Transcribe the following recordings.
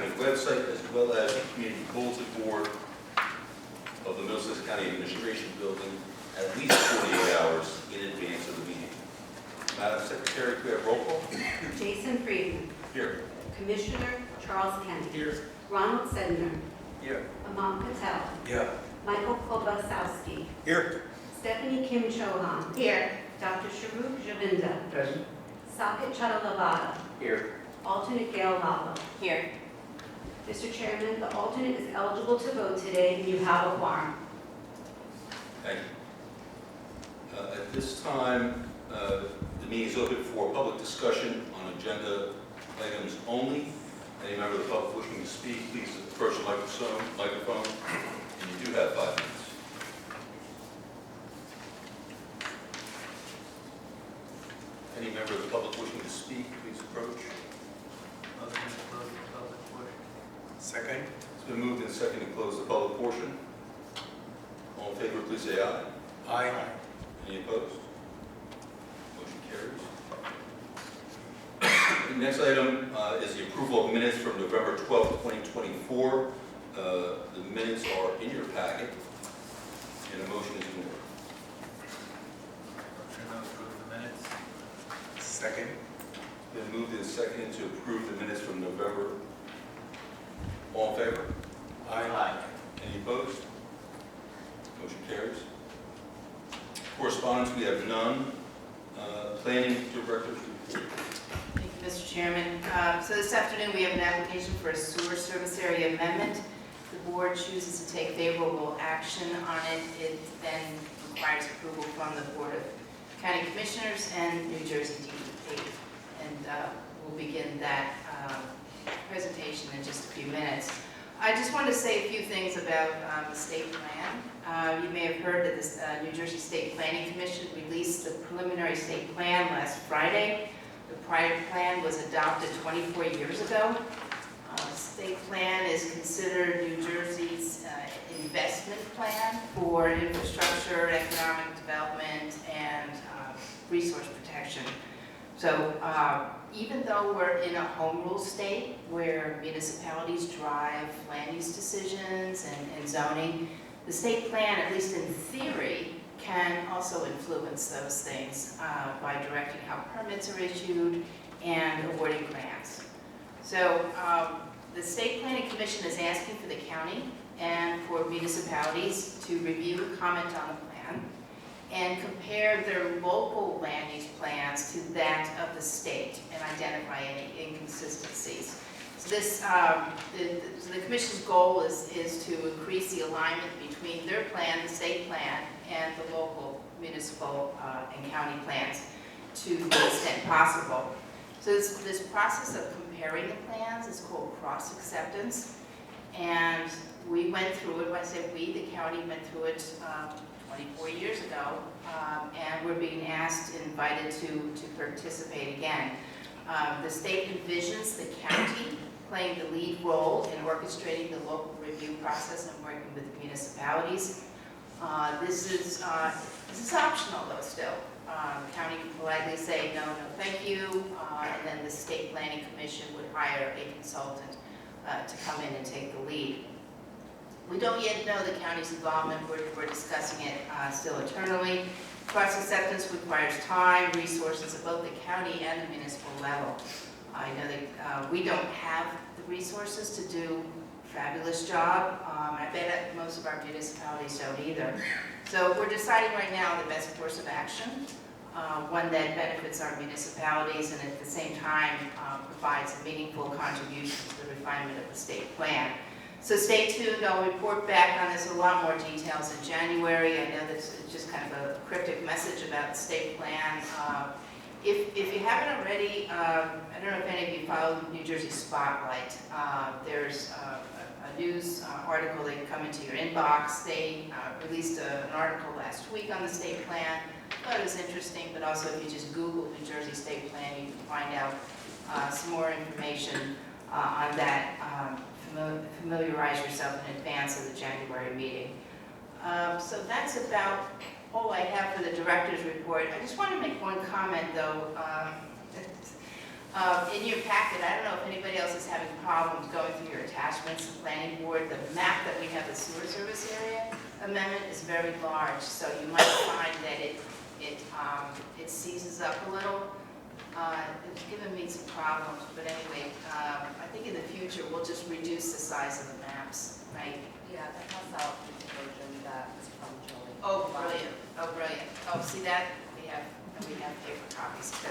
County website, as well as the community bulletin board of the Middlesex County Administration Building at least 48 hours in advance of the meeting. Madam Secretary, could we have roll call? Jason Friedman. Here. Commissioner Charles Kennedy. Here. Ronald Sedner. Here. Aman Patel. Yeah. Michael Kobasowski. Here. Stephanie Kim Chohan. Here. Dr. Sharuk Javinda. Present. Saket Chadalavada. Here. Alternate Gail Lala. Here. Mr. Chairman, the alternate is eligible to vote today, and you have a quorum. Thank you. At this time, the meeting is open for public discussion on agenda items only. Any member of the public wishing to speak, please approach the microphone, and you do have 5 minutes. Any member of the public wishing to speak, please approach. Second. It's been moved and seconded to close the public portion. All in favor, please say aye. Aye. Any opposed? Motion carries. The next item is the approval of minutes from November 12th, 2024. The minutes are in your packet, and a motion is in order. Motion to approve the minutes. Second. It's been moved and seconded to approve the minutes from November. All in favor? Aye. Any opposed? Motion carries. Correspondence, we have none. Planning Director's report. Thank you, Mr. Chairman. So this afternoon, we have an application for a sewer service area amendment. The board chooses to take favorable action on it. It then requires approval from the Board of County Commissioners and New Jersey DEP. And we'll begin that presentation in just a few minutes. I just want to say a few things about the state plan. You may have heard that the New Jersey State Planning Commission released the preliminary state plan last Friday. The prior plan was adopted 24 years ago. The state plan is considered New Jersey's investment plan for infrastructure, economic development, and resource protection. So even though we're in a home rule state where municipalities drive land use decisions and zoning, the state plan, at least in theory, can also influence those things by directing how permits are issued and awarding grants. So the State Planning Commission is asking for the county and for municipalities to review and comment on the plan and compare their local land use plans to that of the state and identify any inconsistencies. So this, the Commission's goal is to increase the alignment between their plan, the state plan, and the local municipal and county plans to the extent possible. So this process of comparing the plans is called cross-acceptance, and we went through it. When I say we, the county went through it 24 years ago, and we're being asked, invited to participate again. The state envisions the county playing the lead role in orchestrating the local review process and working with the municipalities. This is optional though still. The county can politely say no, thank you, and then the State Planning Commission would hire a consultant to come in and take the lead. We don't yet know the county's involvement. We're discussing it still internally. Cross-acceptance requires time, resources at both the county and the municipal level. I know that we don't have the resources to do a fabulous job. I bet most of our municipalities don't either. So we're deciding right now the best course of action, one that benefits our municipalities and at the same time provides a meaningful contribution to the refinement of the state plan. So stay tuned. I'll report back on this, a lot more details in January. I know this is just kind of a cryptic message about the state plan. If you haven't already, I don't know if any of you follow New Jersey Spotlight. There's a news article that can come into your inbox. They released an article last week on the state plan. I thought it was interesting, but also if you just Google New Jersey State Plan, you can find out some more information on that. Familiarize yourself in advance of the January meeting. So that's about all I have for the director's report. I just want to make one comment, though. In your packet, I don't know if anybody else is having problems going through your attachments, the planning board, the map that we have, the sewer service area amendment is very large, so you might find that it seizes up a little. It's given me some problems, but anyway, I think in the future, we'll just reduce the size of the maps, right? Yeah, that has out the version that was from Julie. Oh, brilliant, oh, brilliant. Oh, see that? We have paper copies too.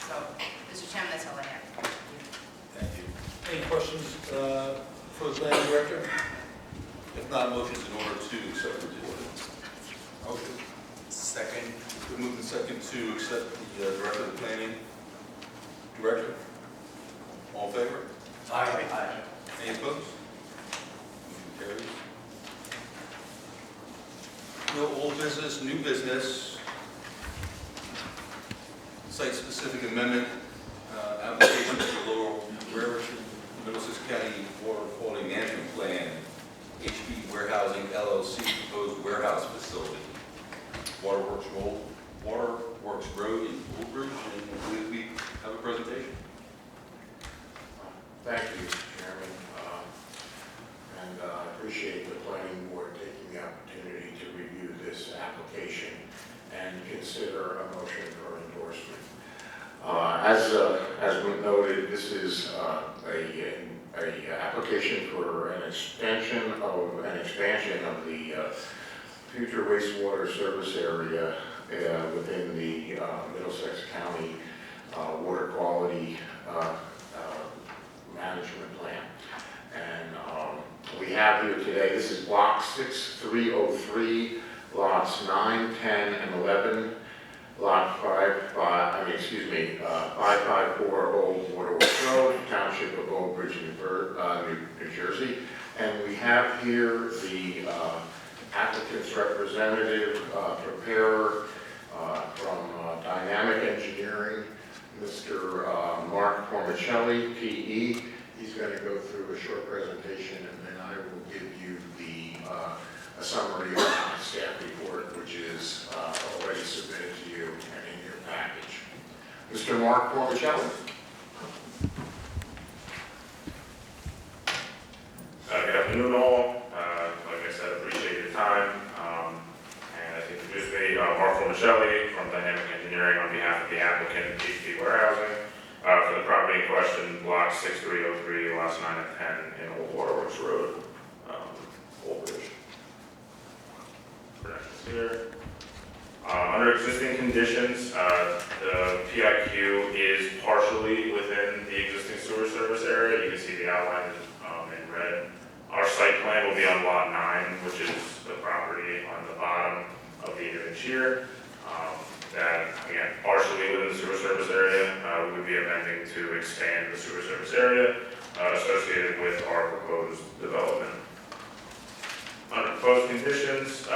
So, Mr. Chairman, that's all I have. Thank you. Any questions for the planning director? If not, motions in order to accept the ordinance. Motion. Second. Been moved and second to accept the director of the planning director. All in favor? Aye. Any opposed? Motion carries. No old business, new business. Site-specific amendment, application for the Lower Raritan, Middlesex County Water Quality Management Plan, HP Warehousing LLC, proposed warehouse facility. Waterworks Road in Woolbridge, and we have a presentation. Thank you, Mr. Chairman, and I appreciate the planning board taking the opportunity to review this application and consider a motion for endorsement. As we noted, this is a application for an expansion of the future wastewater service area within the Middlesex County Water Quality Management Plan. And we have here today, this is block 6303, lots 9, 10, and 11, lot 5540 Old Waterworks Road, Township of Old Bridge, New Jersey. And we have here the applicant's representative, preparer from Dynamic Engineering, Mr. Mark Formicelli, PE. He's going to go through a short presentation, and then I will give you a summary of the staff report, which is already submitted to you and in your package. Mr. Mark Formicelli. Good afternoon, all. Like I said, appreciate your time. And I think introduce me, Mark Formicelli from Dynamic Engineering on behalf of the applicant, HP Warehousing, for the property in question, block 6303, lots 9 and 10 in Old Waterworks Road, Old Bridge. Here. Under existing conditions, the PIQ is partially within the existing sewer service area. You can see the outline in red. Our site plan will be on lot 9, which is the property on the bottom of the image here. That, again, partially within the sewer service area, we would be amending to expand the sewer service area associated with our proposed development. Under proposed conditions,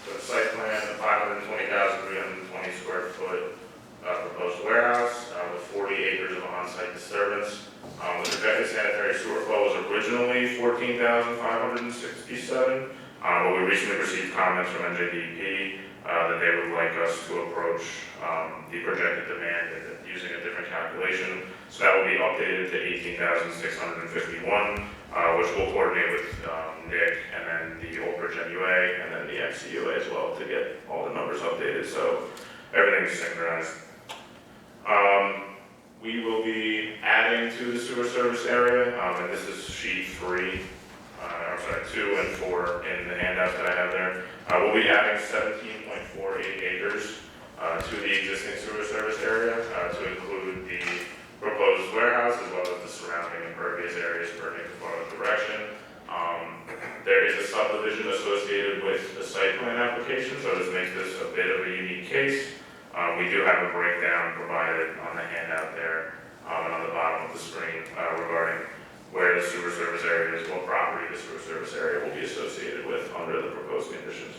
for the site plan, a 520,320 square foot proposed warehouse with 40 acres of on-site disturbance. The projected sanitary sewer flow was originally 14,567, but we recently received comments from NJDEP that they would like us to approach the projected demand using a different calculation. So that will be updated to 18,651, which we'll coordinate with Nick and then the Old Bridge MUA and then the MCUA as well to get all the numbers updated. So everything's synchronized. We will be adding to the sewer service area, and this is sheet 2 and 4 in the handouts that I have there. We'll be adding 17.48 acres to the existing sewer service area to include the proposed warehouse as well as the surrounding impervious areas for Nick direction. There is a subdivision associated with the site plan application, so this makes this a bit of a unique case. We do have a breakdown provided on the handout there and on the bottom of the screen regarding where the sewer service area is, what property the sewer service area will be associated with under the proposed conditions.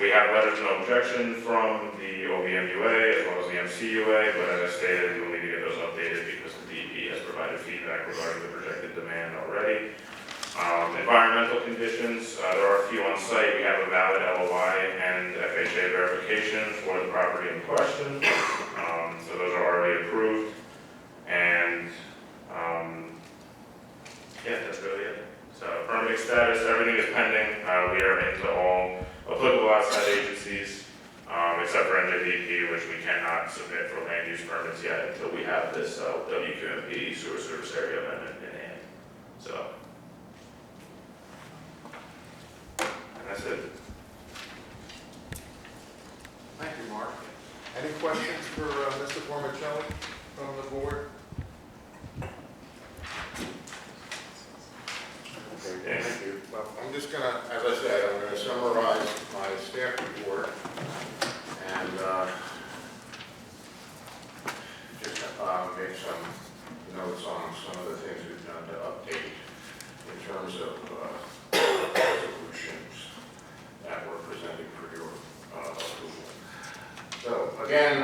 We have letters of no objection from the OBMUA as well as the MCUA, but as I stated, we will need to get those updated because the DEP has provided feedback regarding the projected demand already. Environmental conditions, there are a few on site. We have a valid LOI and FHA verification for the property in question. So those are already approved. And yeah, that's really it. So permitting status, everything is pending. We are into all applicable outside agencies, except for NJDP, which we cannot submit for land use permits yet until we have this WQMP sewer service area amendment in hand. So, and that's it. Thank you, Mark. Any questions for Mr. Formicelli from the board? Okay, thank you. Well, I'm just going to, as I said, I'm going to summarize my staff report and just make some notes on some of the things we've done to update in terms of resolutions that we're presenting for your approval. So again,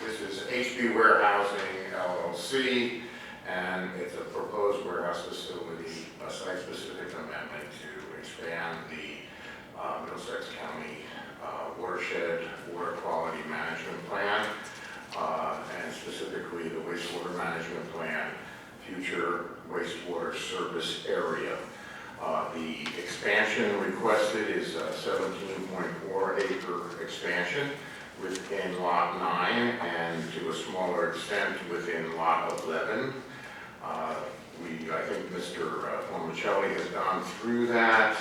this is HB Warehousing LLC, and it's a proposed warehouse facility, a site-specific amendment to expand the Middlesex County watershed water quality management plan, and specifically the wastewater management plan, future wastewater service area. The expansion requested is a 17.4 acre expansion within Lot 9 and to a smaller extent within Lot 11. I think Mr. Formicelli has gone through that,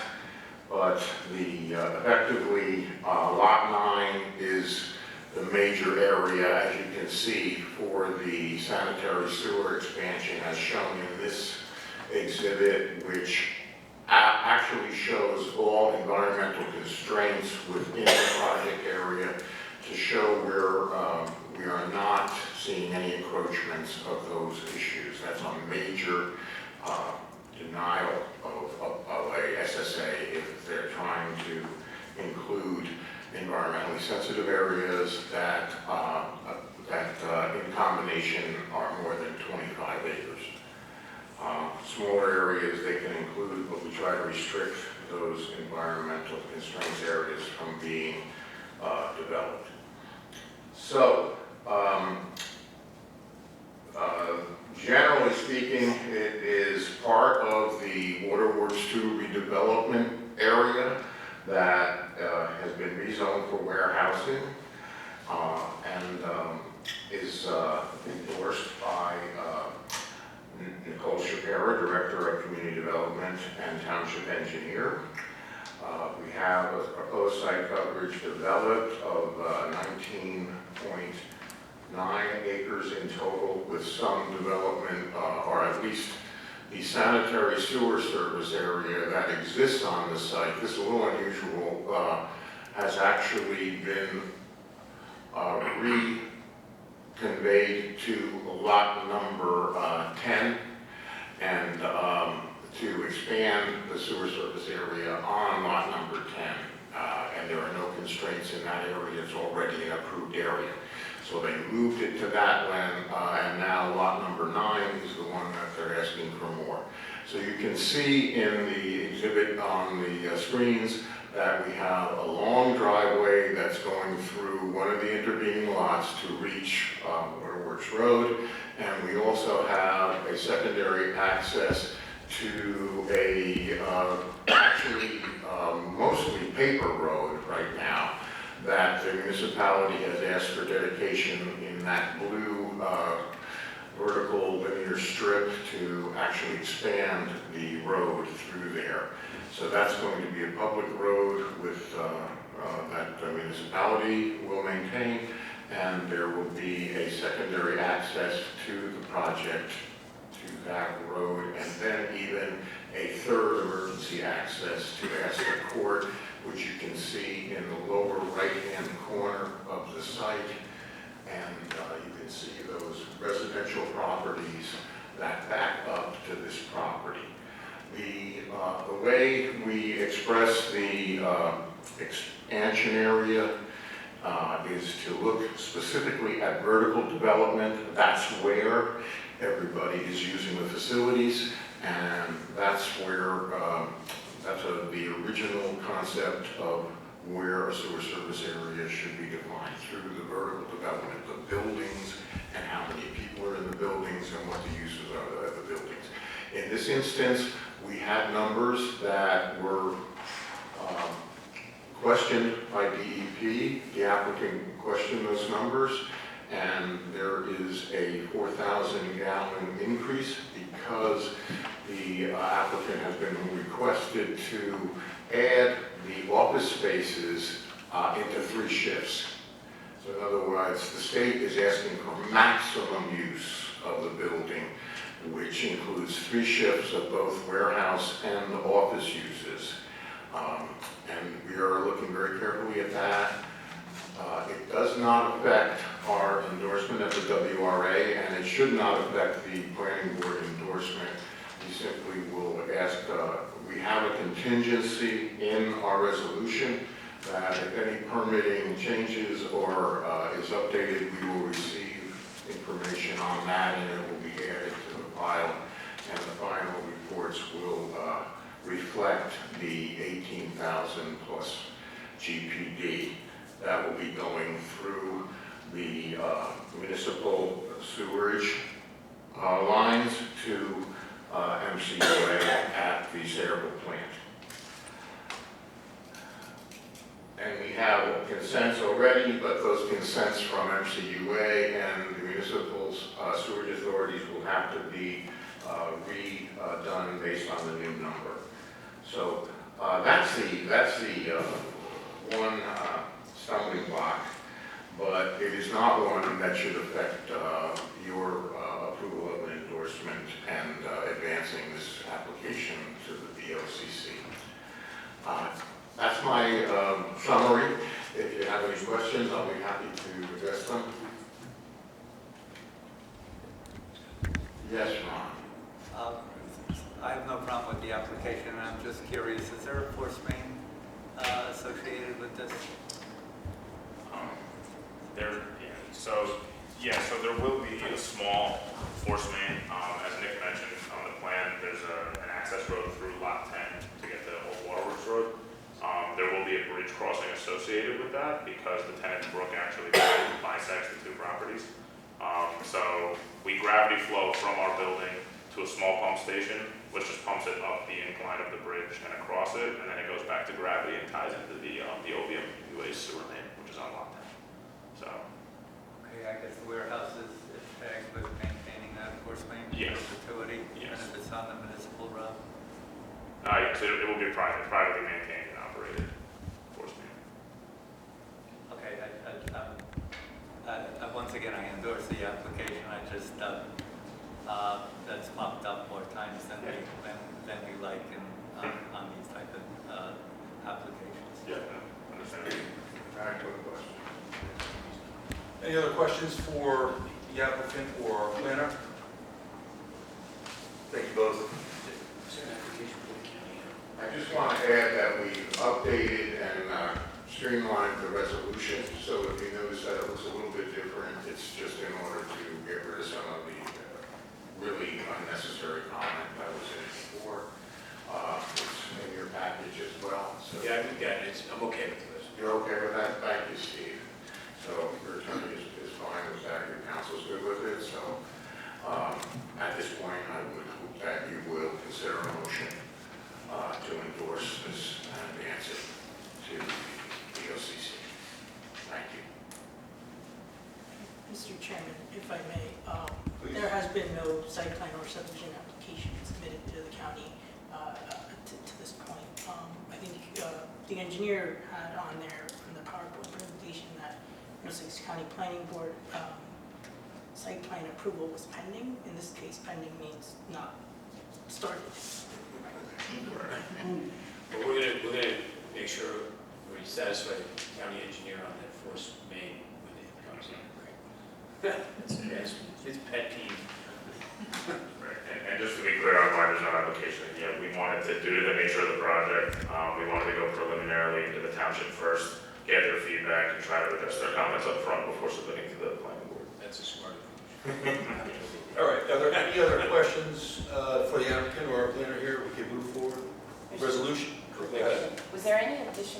but effectively Lot 9 is the major area, as you can see, for the sanitary sewer expansion as shown in this exhibit, which actually shows all environmental constraints within the project area to show where we are not seeing any encroachments of those issues. That's a major denial of a SSA if they're trying to include environmentally sensitive areas that in combination are more than 25 acres. Smaller areas they can include, but we try to restrict those environmental constraints areas from being developed. So, generally speaking, it is part of the Waterworks 2 redevelopment area that has been rezoned for warehousing and is endorsed by Nicole Shapiro, Director of Community Development and Township Engineer. We have a proposed site coverage developed of 19.9 acres in total, with some development, or at least the sanitary sewer service area that exists on the site. This is a little unusual, has actually been reconveyed to lot number 10 and to expand the sewer service area on lot number 10. And there are no constraints in that area. It's already an approved area. So they moved it to that land, and now lot number 9 is the one that they're asking for more. So you can see in the exhibit on the screens that we have a long driveway that's going through one of the intervening lots to reach Waterworks Road, and we also have a secondary access to a actually mostly paper road right now that the municipality has asked for dedication in that blue vertical linear strip to actually expand the road through there. So that's going to be a public road with that the municipality will maintain, and there will be a secondary access to the project to that road, and then even a third emergency access to Astor Court, which you can see in the lower right-hand corner of the site. And you can see those residential properties that back up to this property. The way we express the expansion area is to look specifically at vertical development. That's where everybody is using the facilities. And that's where, the original concept of where a sewer service area should be defined through the vertical development of buildings and how many people are in the buildings and what the uses are of the buildings. In this instance, we had numbers that were questioned by DEP. The applicant questioned those numbers, and there is a 4,000 gallon increase because the applicant has been requested to add the office spaces into 3 shifts. So in other words, the state is asking for maximum use of the building, which includes 3 shifts of both warehouse and office uses. And we are looking very carefully at that. It does not affect our endorsement of the WRA, and it should not affect the planning board endorsement. We simply will ask, we have a contingency in our resolution that if any permitting changes or is updated, we will receive information on that, and it will be added to the file, and the final reports will reflect the 18,000 plus GPD. That will be going through the municipal sewerage lines to MCUA at the Sayreville plant. And we have consents already, but those consents from MCUA and the municipal sewerage authorities will have to be redone based on the new number. So that's the one stumbling block, but it is not one that should affect your approval of an endorsement and advancing this application to the BOCC. That's my summary. If you have any questions, I'll be happy to address them. Yes, Ron. I have no problem with the application, and I'm just curious, is there a force main associated with this? So there will be a small force main. As Nick mentioned on the plan, there's an access road through lot 10 to get to Old Waterworks Road. There will be a bridge crossing associated with that because the Tennant Brook actually bisects the 2 properties. So we gravity flow from our building to a small pump station, which just pumps it up the incline of the bridge and across it, and then it goes back to gravity and ties into the OVM UA sewer main, which is on lot 10. So. Okay, I guess the warehouse is tagged with maintaining that force main Yes. perpetuity, Yes. and if it's on the municipal road. Yes, it will be privately maintained and operated force main. Okay, once again, I endorse the application. I just, that's popped up more times than we like on these type of applications. Yeah, understand. All right, good question. Any other questions for the applicant or our planner? Thank you both. I just want to add that we updated and streamlined the resolution, so if you notice that it looks a little bit different, it's just in order to get rid of some of the really unnecessary comment that was in it before. It's in your package as well. So Yeah, we've got it. I'm okay with this. you're okay with that? Thank you, Steve. So your attorney is fine with that, your counsel's good with it, so at this point, I would hope that you will consider a motion to endorse this and advance it to the OCC. Thank you. Mr. Chairman, if I may, there has been no site plan or subdivision application submitted to the county to this point. I think the engineer had on there from the PowerPoint presentation that Middlesex County Planning Board site plan approval was pending. In this case, pending means not started. But we're gonna make sure we satisfy the county engineer on that force main when it comes in. It's pet peeve. Right. And just to be clear on why there's no application yet, we wanted to, due to the nature of the project, we wanted to go preliminarily into the township first, get their feedback, and try to address their comments up front before submitting to the planning board. That's a smart approach. All right, are there any other questions for the applicant or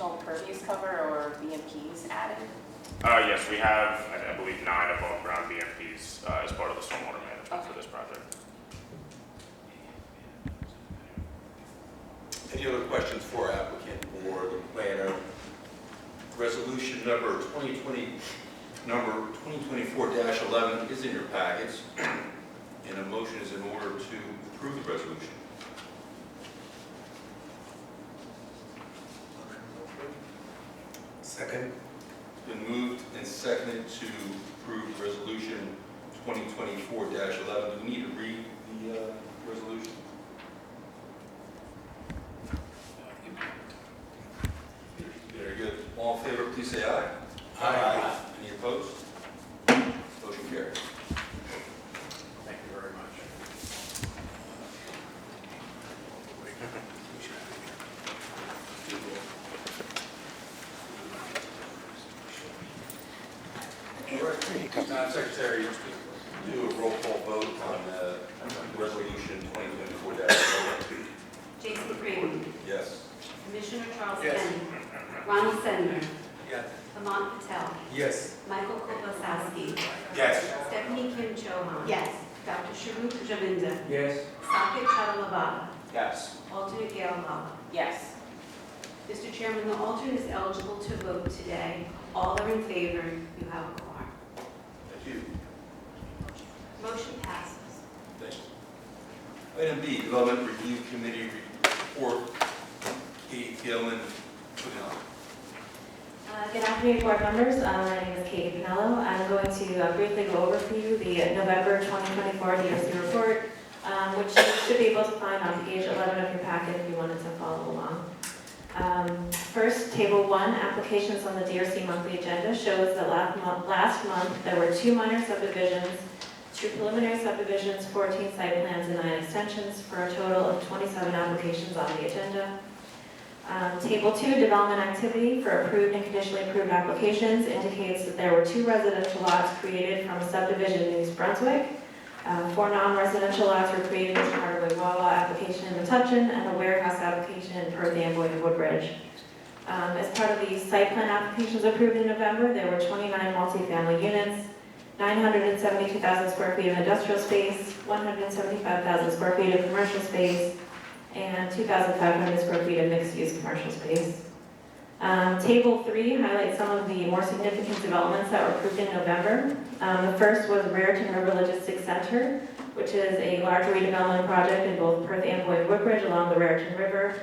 additional pervious cover or BMPs added? Yes, we have, I believe, 9 above ground BMPs as part of the stormwater management for this project. Any other questions for applicant or the planner? Resolution number 2024-11 is in your packets, and a motion is in order to approve the resolution. Second. Been moved and seconded to approve resolution 2024-11. Do we need to read the resolution? Very good. All in favor, please say aye. Aye. Any opposed? Motion carries. Thank you very much. All right. Madam Secretary, do a roll call vote on resolution 2024-11. Jason Freeman. Yes. Commissioner Charles Yes. Bennett. Ronald Sender. Yes. Hamant Patel. Yes. Michael Kolbasowski. Yes. Stephanie Kim Chohan. Yes. Dr. Sharuk Javinda. Yes. Sakit Chadalaba. Yes. Alternate Gail Lala. Yes. Mr. Chairman, the alternate is eligible to vote today. All are in favor. You have a quorum. Thank you. Motion passes. Thank you. Item B, Development Review Committee report. Katie Gilman, put it on. Good afternoon, board members. My name is Katie Pinello. I'm going to briefly go over for you the November 2024 DRC report, which you should be able to find on page 11 of your packet if you wanted to follow along. First, Table 1, applications on the DRC monthly agenda, shows that last month there were 2 minor subdivisions, 2 preliminary subdivisions, 14 site plans, and 9 extensions, for a total of 27 applications on the agenda. Table 2, development activity for approved and conditionally approved applications, indicates that there were 2 residential lots created from a subdivision in East Brunswick. 4 non-residential lots were created as part of a Wawa application in Metuchen and a warehouse application in Perth Amboy and Woodbridge. As part of the site plan applications approved in November, there were 29 multifamily units, 972,000 square feet of industrial space, 175,000 square feet of commercial space, and 2,500 square feet of mixed-use commercial space. Table 3 highlights some of the more significant developments that were approved in November. The first was Raritan River Logistics Center, which is a large redevelopment project in both Perth Amboy and Woodbridge along the Raritan River.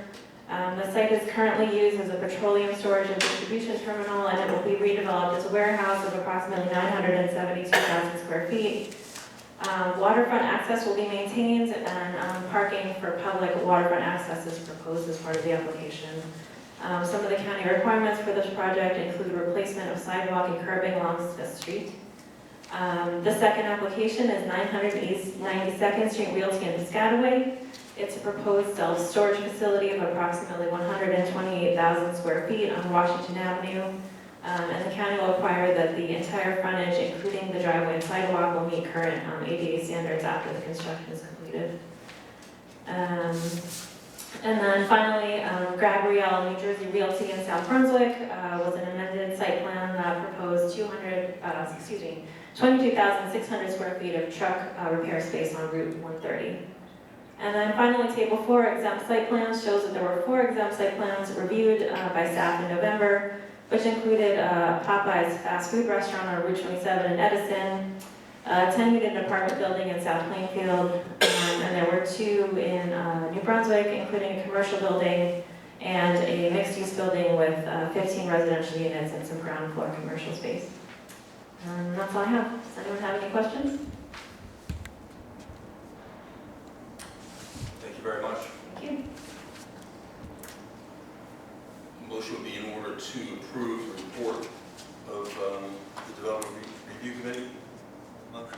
The site is currently used as a petroleum storage and distribution terminal, and it will be redeveloped as a warehouse of approximately 972,000 square feet. Waterfront access will be maintained, and parking for public waterfront access is proposed as part of the application. Some of the county requirements for this project include replacement of sidewalk and curbing along Smith Street. The second application is 900 East 92nd Street, Realty and Piscataway. It's a proposed self-storage facility of approximately 128,000 square feet on Washington Avenue. And the county will require that the entire frontage, including the driveway and sidewalk, will meet current ADA standards after the construction is completed. And then finally, Gabrielle New Jersey Realty in South Brunswick was an amended site plan that proposed 22,600 square feet of truck repair space on Route 130. And then finally, Table 4, exempt site plans, shows that there were 4 exempt site plans reviewed by staff in November, which included Popeye's fast food restaurant on Route 27 in Edison, a 10-unit apartment building in South Plainfield, and there were 2 in New Brunswick, including a commercial building and a mixed-use building with 15 residential units and some ground floor commercial space. And that's all I have. Does anyone have any questions? Thank you very much. Thank you. Motion would be in order to approve the report of the Development Review Committee. Motion to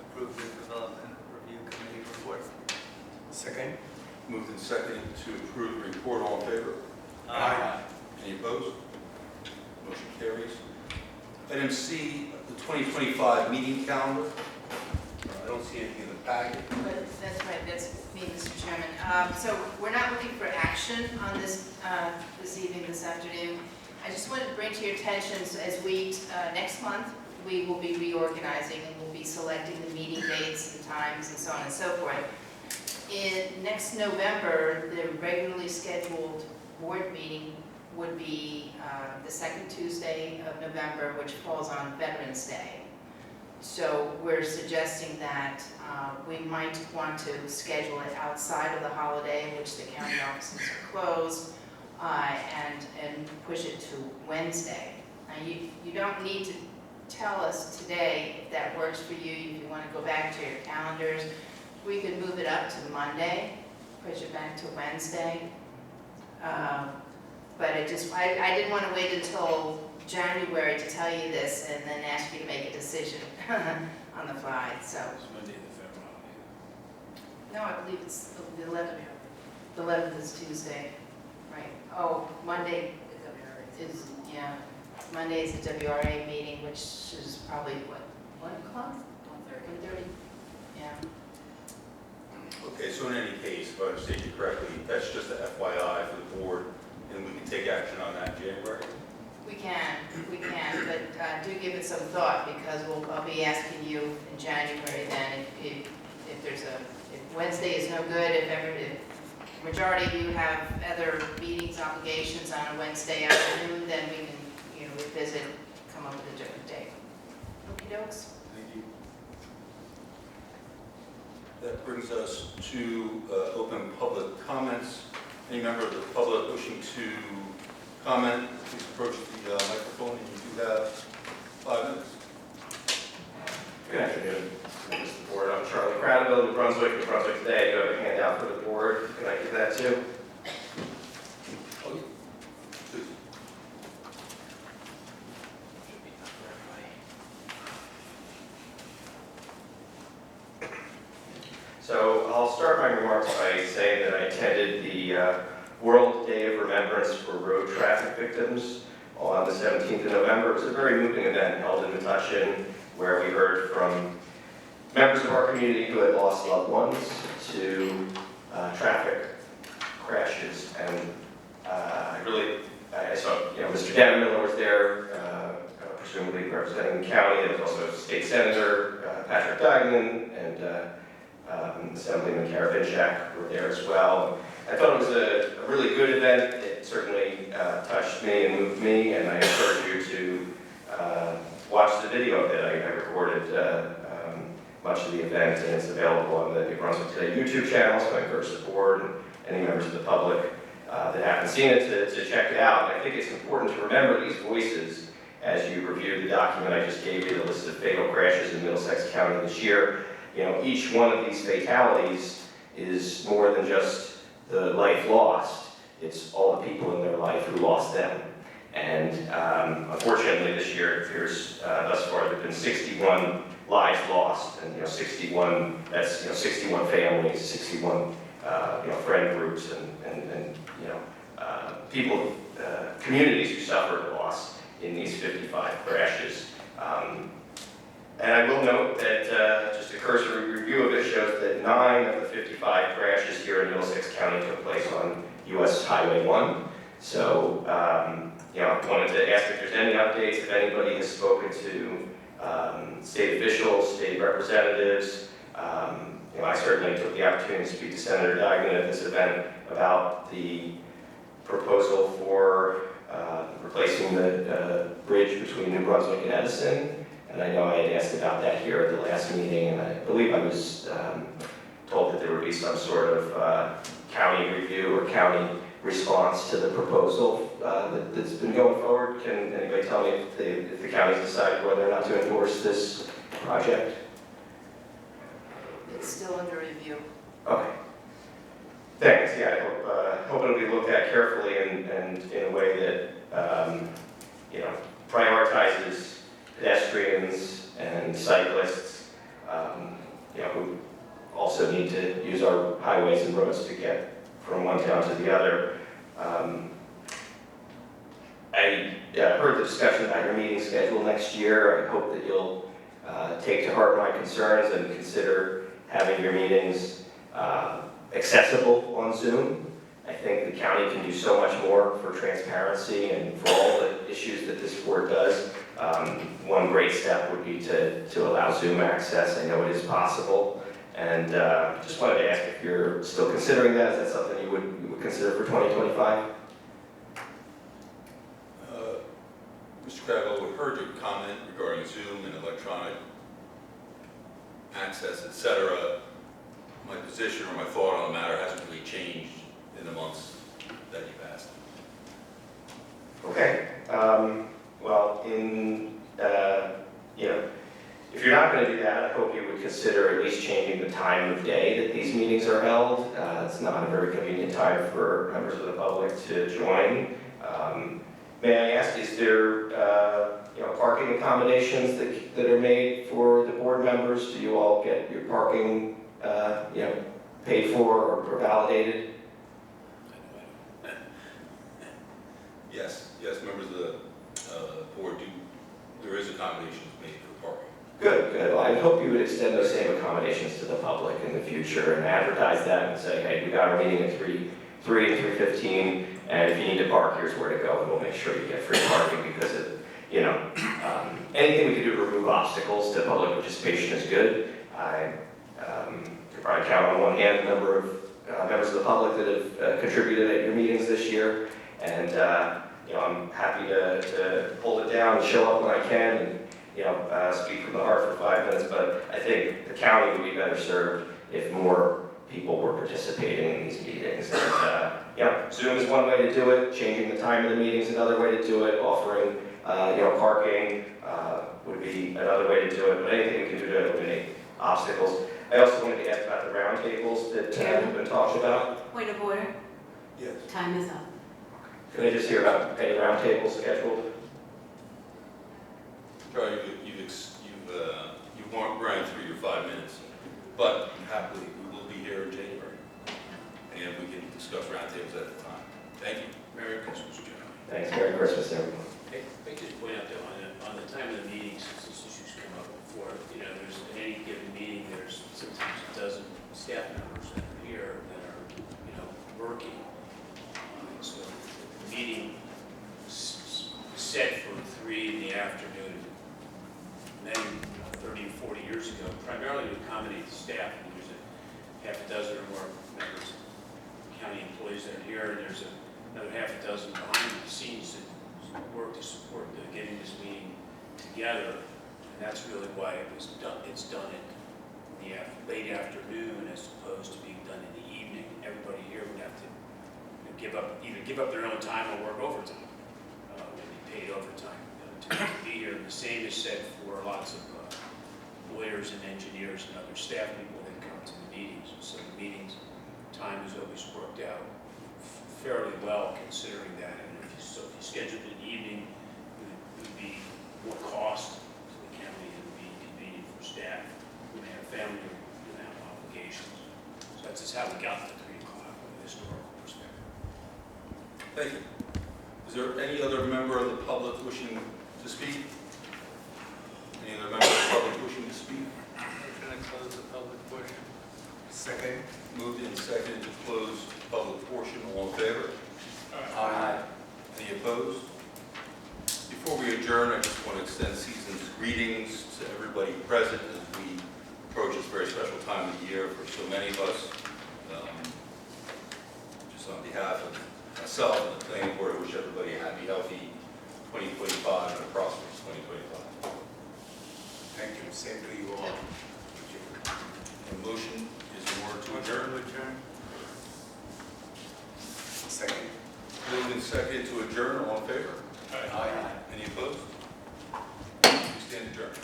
approve the Development Review Committee report. Second. Moved and seconded to approve the report. All in favor? Aye. Any opposed? Motion carries. Item C, the 2025 meeting calendar. don't see anything in the packet. That's right, that's me, Mr. Chairman. So we're not looking for action on this this evening, this afternoon. I just wanted to bring to your attention, so as we, next month, we will be reorganizing and we'll be selecting the meeting dates and times and so on and so forth. Next November, the regularly scheduled board meeting would be the second Tuesday of November, which falls on Veterans Day. So we're suggesting that we might want to schedule it outside of the holiday in which the county offices are closed, and push it to Wednesday. Now, you don't need to tell us today if that works for you. If you want to go back to your calendars, we could move it up to Monday, push it back to Wednesday. But I didn't want to wait until January to tell you this and then ask you to make a decision on the fly, so. It's Monday the federal holiday. No, I believe it's the 11th. The 11th is Tuesday, right? Oh, Monday is, yeah, Monday is the WRA meeting, which is probably, what, 1 o'clock? 1:30, yeah. Okay, so in any case, if I understand you correctly, that's just a FYI for the board, and we can take action on that in January? We can, but do give it some thought, because I'll be asking you in January then if Wednesday is no good, if majority of you have other meetings, obligations on a Wednesday afternoon, then we can, revisit, come up with a different date. Okey dokes? Thank you. That brings us to open public comments. Any member of the public wishing to comment, please approach the microphone, and you do have 5 minutes. Good afternoon, members of the board. I'm Charlie Cradaville, New Brunswick Today. I do have a handout for the board. Can I give that too? Oh, yeah. Please. Should be enough for everybody. So I'll start my remarks by saying that I attended the World Day of Remembrance for Road Traffic Victims on the 17th of November. It was a very moving event held in Metuchen, where we heard from members of our community who had lost loved ones to traffic crashes. And I saw, Mr. Dan Miller was there, presumably representing the county. There was also State Senator Patrick Duggan and Assemblyman Karavinchak were there as well. I thought it was a really good event. It certainly touched me and moved me, and I encourage you to watch the video of it. I recorded much of the event, and it's available on the New Brunswick Today YouTube channel, so I encourage the board and any members of the public that haven't seen it to check it out. And I think it's important to remember these voices as you review the document I just gave you, the list of fatal crashes in Middlesex County this year. Each one of these fatalities is more than just the life lost. It's all the people in their life who lost them. And unfortunately this year it appears thus far there have been 61 lives lost, and 61, that's 61 families, 61 friend groups, and people, communities who suffered loss in these 55 crashes. And I will note that just a cursory review of it shows that 9 of the 55 crashes here in Middlesex County took place on US Highway 1. So, I wanted to ask if there's any updates, if anybody has spoken to state officials, state representatives. I certainly took the opportunity to speak to Senator Duggan at this event about the proposal for replacing the bridge between New Brunswick and Edison. And I know I had asked about that here at the last meeting, and I believe I was told that there would be some sort of county review or county response to the proposal that's been going forward. Can anybody tell me if the county's decided whether or not to endorse this project? It's still under review. Okay. Thanks. Yeah, I hope it'll be looked at carefully and in a way that prioritizes pedestrians and cyclists, who also need to use our highways and roads to get from one town to the other. I heard the discussion about your meeting schedule next year. I hope that you'll take to heart my concerns and consider having your meetings accessible on Zoom. I think the county can do so much more for transparency and for all the issues that this board does. One great step would be to allow Zoom access. I know it is possible. And just wanted to ask if you're still considering that. Is that something you would consider for 2025? Mr. Crabbe, we heard your comment regarding Zoom and electronic access, etc. My position or my thought on the matter hasn't really changed in the months that you've asked. Okay. Well, if you're not going to do that, I hope you would consider at least changing the time of day that these meetings are held. It's not a very convenient time for members of the public to join. May I ask, is there parking accommodations that are made for the board members? Do you all get your parking paid for or validated? Yes, members of the board do. There is accommodations made for parking. Good. Well, I hope you would extend those same accommodations to the public in the future and advertise that and say, hey, we got our meeting at 3 and 3:15, and if you need to park, here's where to go, and we'll make sure you get free parking because anything we can do to remove obstacles to public participation is good. I could probably count on one hand the number of members of the public that have contributed at your meetings this year, and I'm happy to hold it down and show up when I can and speak from the heart for 5 minutes, but I think the county would be better served if more people were participating in these meetings. And, Zoom is one way to do it, changing the time of the meeting is another way to do it, offering parking would be another way to do it, but anything we can do to eliminate obstacles. I also wanted to ask about the roundtables that have been talked about. Point of order. Yes. Time is up. Can I just hear about any roundtables scheduled? Charlie, you've run through your 5 minutes, but happily we will be here in January, and we can discuss roundtables at the time. Thank you. Merry Christmas, John. Thanks. Merry Christmas, everyone. Hey, I just point out though, on the time of the meetings, since this issue's come up before, there's in any given meeting, there's sometimes a dozen staff members that are here that are, working. So the meeting is set for 3 in the afternoon. Then, 30 or 40 years ago, primarily to accommodate the staff, and there's a half a dozen or more members, county employees that are here, and there's another half a dozen behind the scenes that work to support getting this meeting together, and that's really why it's done in the late afternoon as opposed to being done in the evening. Everybody here would have to either give up their own time or work overtime, would be paid overtime to be here. The same is said for lots of lawyers and engineers and other staff people that come to the meetings. So the meetings time has always worked out fairly well considering that. And if you scheduled it in the evening, it would be more cost to the county and it would be inconvenient for staff who may have family who have obligations. So that's just how we got to 3 o'clock from a historical perspective. Thank you. Is there any other member of the public wishing to speak? Any other member of the public wishing to speak? Motion to close the public portion. Second. Moved and seconded to close the public portion. All in favor? Aye. Any opposed? Before we adjourn, I just want to extend season's greetings to everybody present as we approach this very special time of the year for so many of us. Just on behalf of myself and the planning board, I wish everybody a happy, healthy 2025 and a prosperous 2025. Thank you. Same to you all. The motion is in order to adjourn. Second. Moved and seconded to adjourn. All in favor? Aye. Any opposed? We stand adjourned.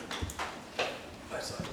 Bye, Simon.